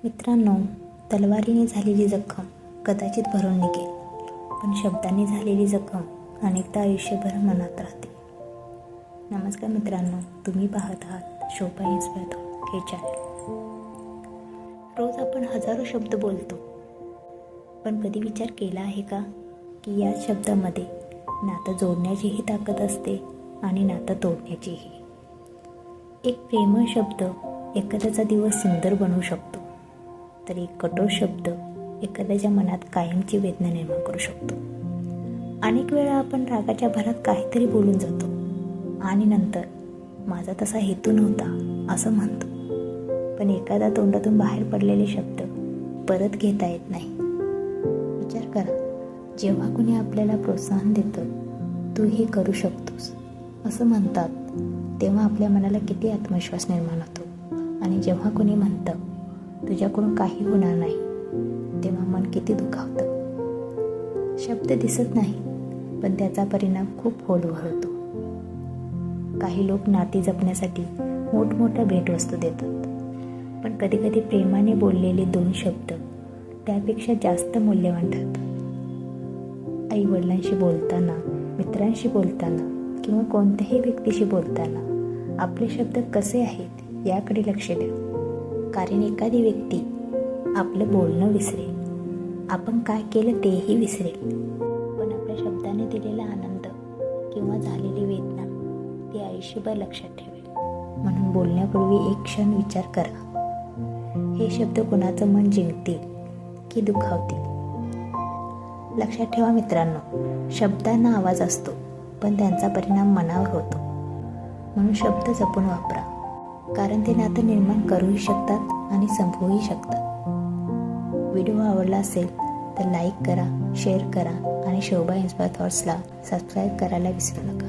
मित्रांनो, तलवारीने झालेली जखम कदाचित भरून निघेल, पण शब्दांनी झालेली जखम अनेकदा आयुष्यभर मनात राहते. नमस्कार मित्रांनो, तुम्ही पाहत आहात शोभा इन्स्पायर हे चॅनल. रोज आपण हजारो शब्द बोलतो, पण कधी विचार केला आहे का की या शब्दामध्ये नातं जोडण्याचीही ताकद असते आणि नातं तोडण्याचीही. एक प्रेमळ शब्द एखाद्याचा दिवस सुंदर बनवू शकतो, तर एक कठोर शब्द एखाद्याच्या मनात कायमची वेदना निर्माण करू शकतो. अनेक वेळा आपण रागाच्या भरात काहीतरी बोलून जातो आणि नंतर माझा तसा हेतू नव्हता असं म्हणतो, पण एखादा तोंडातून बाहेर पडलेले शब्द परत घेता येत नाही. विचार करा, जेव्हा कुणी आपल्याला प्रोत्साहन देतं, तू हे करू शकतोस असं म्हणतात, तेव्हा आपल्या मनाला किती आत्मविश्वास निर्माण होतो. आणि जेव्हा कोणी म्हणतं तुझ्याकडून काही होणार नाही, तेव्हा मन किती दुखावतं. शब्द दिसत नाही, पण त्याचा परिणाम खूप खोलवर होतो. काही लोक नाती जपण्यासाठी मोठमोठ्या भेटवस्तू देतात, पण कधी कधी प्रेमाने बोललेले 2 शब्द त्यापेक्षा जास्त मूल्यवान ठरतात. आई वडिलांशी बोलताना, मित्रांशी बोलताना किंवा कोणत्याही व्यक्तीशी बोलताना आपले शब्द कसे आहेत याकडे लक्ष द्या. कारण एखादी व्यक्ती आपलं बोलणं विसरेल, आपण काय केलं तेही विसरेल, पण आपल्या शब्दाने दिलेला आनंद किंवा झालेली वेदना ती आयुष्यभर लक्षात ठेवेल. म्हणून बोलण्यापूर्वी एक क्षण विचार करा, हे शब्द कोणाचं मन जिंकतील की दुखावतील. लक्षात ठेवा मित्रांनो, शब्दांना आवाज असतो, पण त्यांचा परिणाम मनावर होतो. म्हणून शब्द जपून वापरा, कारण ते नातं निर्माण करूही शकतात आणि संपवूही शकतात. व्हिडिओ आवडला असेल तर लाईक करा, शेअर करा आणि शोभा इन्स्पायर थॉट्सला सबस्क्राईब करायला विसरू नका.